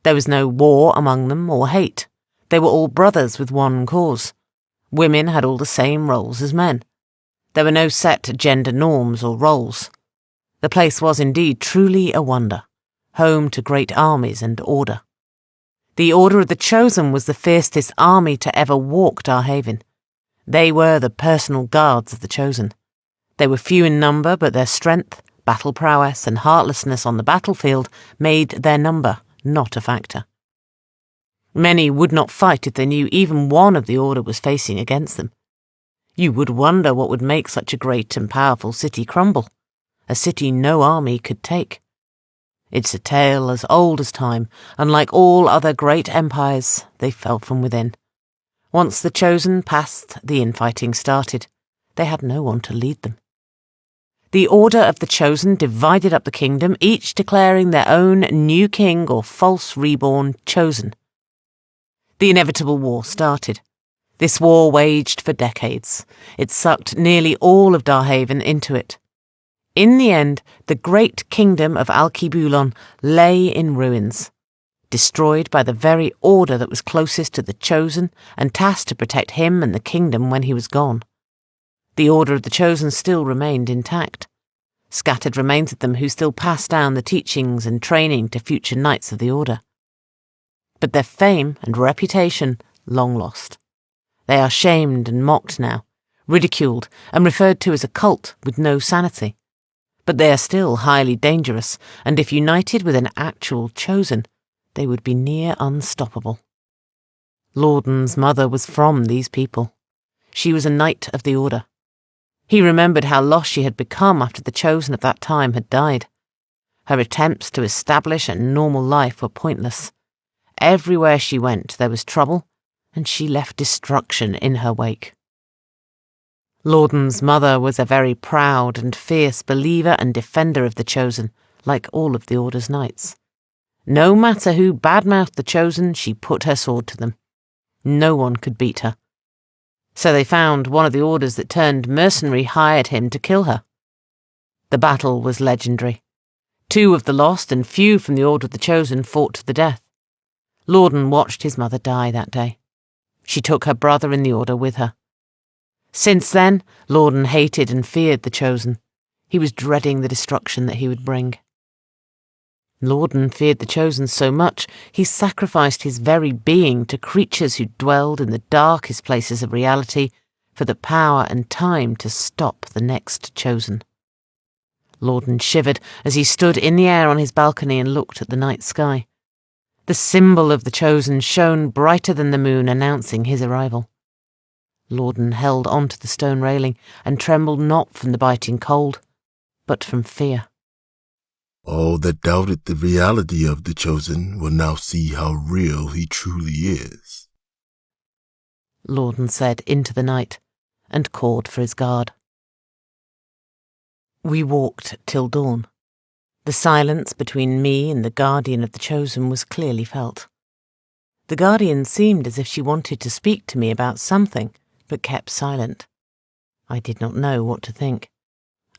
There was no war among them or hate. They were all brothers with one cause. Women had all the same roles as men. There were no set gender norms or roles. The place was indeed truly a wonder, home to great armies and order. The Order of the Chosen was the fiercest army to ever walk Darhaven. They were the personal guards of the Chosen. They were few in number, but their strength, battle prowess, and heartlessness on the battlefield made their number not a factor. Many would not fight if they knew even one of the Order was facing against them. You would wonder what would make such a great and powerful city crumble, a city no army could take. It's a tale as old as time, and like all other great empires, they fell from within. Once the Chosen passed, the infighting started. They had no one to lead them. The Order of the Chosen divided up the kingdom, each declaring their own new king or false reborn Chosen. The inevitable war started. This war waged for decades. It sucked nearly all of Darhaven into it. In the end, the great kingdom of Alkebulan lay in ruins, destroyed by the very Order that was closest to the Chosen and tasked to protect him and the kingdom when he was gone. The Order of the Chosen still remained intact. Scattered remains of them who still passed down the teachings and training to future knights of the Order. But their fame and reputation long lost. They are shamed and mocked now, ridiculed and referred to as a cult with no sanity. But they are still highly dangerous, and if united with an actual Chosen, they would be near unstoppable. Lorden's mother was from these people. She was a knight of the Order. He remembered how lost she had become after the Chosen of that time had died. Her attempts to establish a normal life were pointless. Everywhere she went there was trouble, and she left destruction in her wake. Lorden's mother was a very proud and fierce believer and defender of the Chosen, like all of the Order's knights. No matter who badmouthed the Chosen, she put her sword to them. No one could beat her. So they found one of the Orders that turned mercenary hired him to kill her. The battle was legendary. 2 of the lost and few from the Order of the Chosen fought to the death. Lorden watched his mother die that day. She took her brother in the Order with her. Since then, Lorden hated and feared the Chosen. He was dreading the destruction that he would bring. Lorden feared the Chosen so much, he sacrificed his very being to creatures who dwelled in the darkest places of reality for the power and time to stop the next Chosen. Lorden shivered as he stood in the air on his balcony and looked at the night sky. The symbol of the Chosen shone brighter than the moon, announcing his arrival. Lorden held on to the stone railing and trembled not from the biting cold, but from fear. All that doubted the reality of the Chosen will now see how real he truly is, Lorden said into the night, and called for his guard. We walked till dawn. The silence between me and the guardian of the Chosen was clearly felt. The guardian seemed as if she wanted to speak to me about something, but kept silent. I did not know what to think.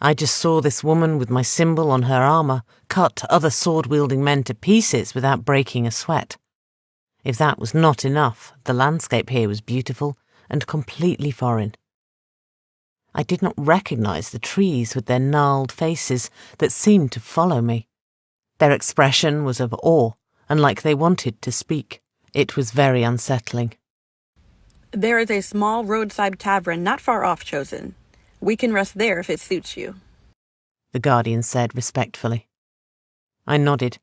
I just saw this woman with my symbol on her armour cut other sword-wielding men to pieces without breaking a sweat. If that was not enough, the landscape here was beautiful and completely foreign. I did not recognise the trees with their gnarled faces that seemed to follow me. Their expression was of awe, and like they wanted to speak. It was very unsettling. There is a small roadside tavern not far off, Chosen. We can rest there if it suits you, the guardian said respectfully. I nodded,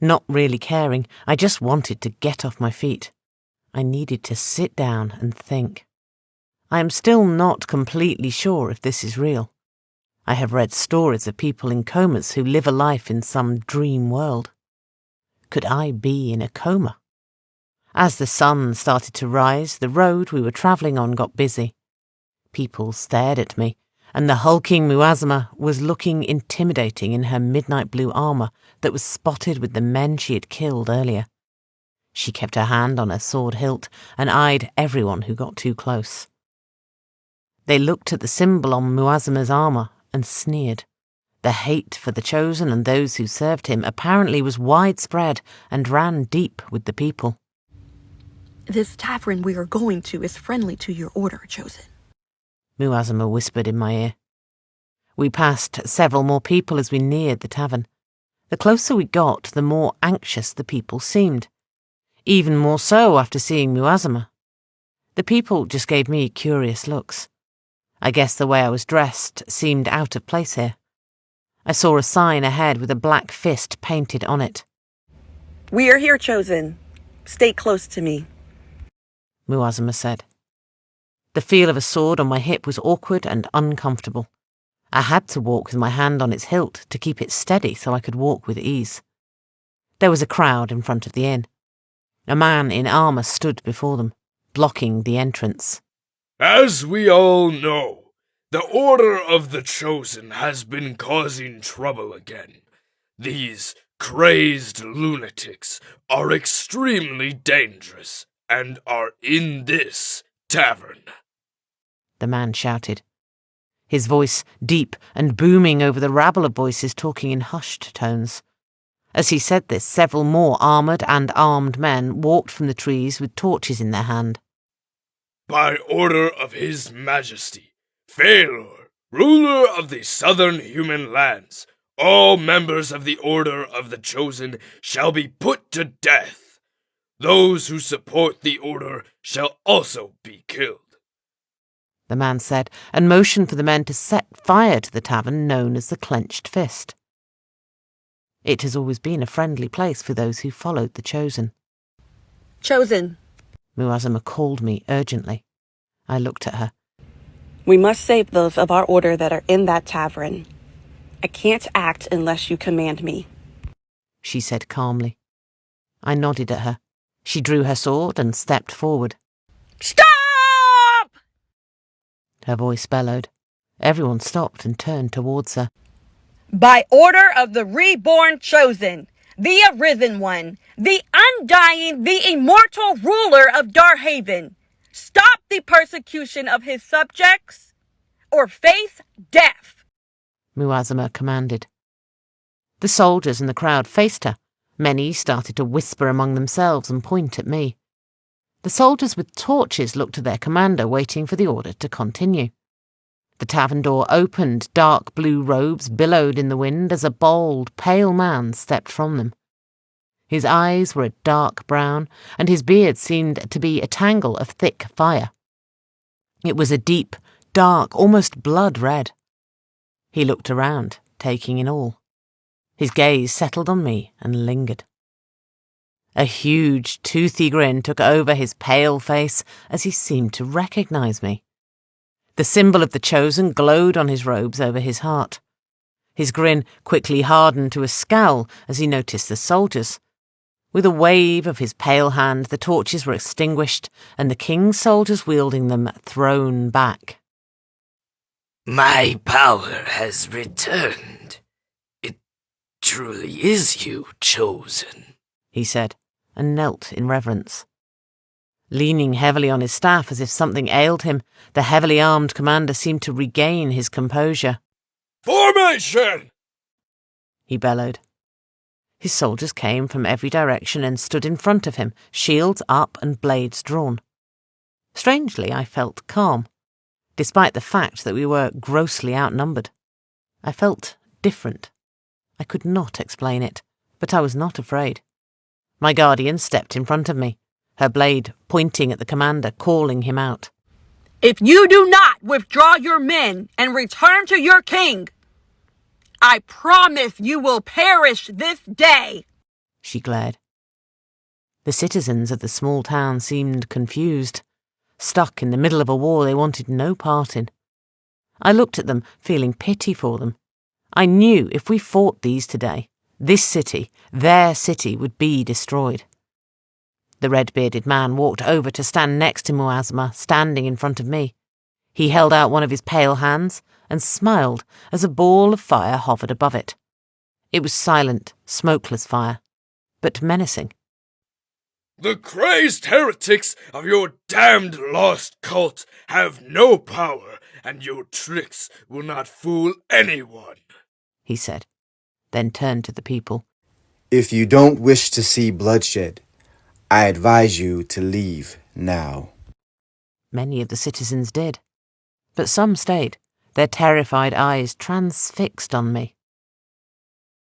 not really caring. I just wanted to get off my feet. I needed to sit down and think. I am still not completely sure if this is real. I have read stories of people in comas who live a life in some dream world. Could I be in a coma? As the sun started to rise, the road we were travelling on got busy. People stared at me, and the hulking Muazama was looking intimidating in her midnight blue armour that was spotted with the men she had killed earlier. She kept her hand on her sword hilt and eyed everyone who got too close. They looked at the symbol on Muazama's armour and sneered. The hate for the Chosen and those who served him apparently was widespread and ran deep with the people. This tavern we are going to is friendly to your order, Chosen, Muazama whispered in my ear. We passed several more people as we neared the tavern. The closer we got, the more anxious the people seemed. Even more so after seeing Muazama. The people just gave me curious looks. I guess the way I was dressed seemed out of place here. I saw a sign ahead with a black fist painted on it. We are here, Chosen. Stay close to me, Muazama said. The feel of a sword on my hip was awkward and uncomfortable. I had to walk with my hand on its hilt to keep it steady so I could walk with ease. There was a crowd in front of the inn. A man in armour stood before them, blocking the entrance. As we all know, the Order of the Chosen has been causing trouble again. These crazed lunatics are extremely dangerous and are in this tavern, The man shouted, his voice deep and booming over the rabble of voices talking in hushed tones. As he said this, several more armoured and armed men walked from the trees with torches in their hand. By order of His Majesty, Phalor, ruler of the southern human lands, all members of the Order of the Chosen shall be put to death. Those who support the Order shall also be killed, The man said, and motioned for the men to set fire to the tavern known as the Clenched Fist. It has always been a friendly place for those who followed the Chosen. Chosen. Muazama called me urgently. I looked at her. We must save those of our order that are in that tavern. I can't act unless you command me, she said calmly. I nodded at her. She drew her sword and stepped forward. Stop! Her voice bellowed. Everyone stopped and turned towards her. By order of the reborn Chosen, the arisen one, the undying, the immortal ruler of Darhaven, stop the persecution of his subjects or face death, Muazama commanded. The soldiers in the crowd faced her. Many started to whisper among themselves and point at me. The soldiers with torches looked to their commander, waiting for the order to continue. The tavern door opened, dark blue robes billowed in the wind as a bold, pale man stepped from them. His eyes were a dark brown, and his beard seemed to be a tangle of thick fire. It was a deep, dark, almost blood red. He looked around, taking in all. His gaze settled on me and lingered. A huge, toothy grin took over his pale face as he seemed to recognize me. The symbol of the Chosen glowed on his robes over his heart. His grin quickly hardened to a scowl as he noticed the soldiers. With a wave of his pale hand, the torches were extinguished and the king's soldiers wielding them thrown back. My power has returned. It truly is you, Chosen, he said, and knelt in reverence. Leaning heavily on his staff as if something ailed him, the heavily armed commander seemed to regain his composure. Formation! He bellowed. His soldiers came from every direction and stood in front of him, shields up and blades drawn. Strangely, I felt calm, despite the fact that we were grossly outnumbered. I felt different. I could not explain it, but I was not afraid. My guardian stepped in front of me, her blade pointing at the commander, calling him out. If you do not withdraw your men and return to your king, I promise you will perish this day, she glared. The citizens of the small town seemed confused, stuck in the middle of a war they wanted no part in. I looked at them, feeling pity for them. I knew if we fought these today, this city, their city, would be destroyed. The red-bearded man walked over to stand next to Muazama, standing in front of me. He held out one of his pale hands and smiled as a ball of fire hovered above it. It was silent, smokeless fire, but menacing. The crazed heretics of your damned lost cult have no power, and your tricks will not fool anyone, he said, then turned to the people. If you don't wish to see bloodshed, I advise you to leave now. Many of the citizens did, but some stayed, their terrified eyes transfixed on me.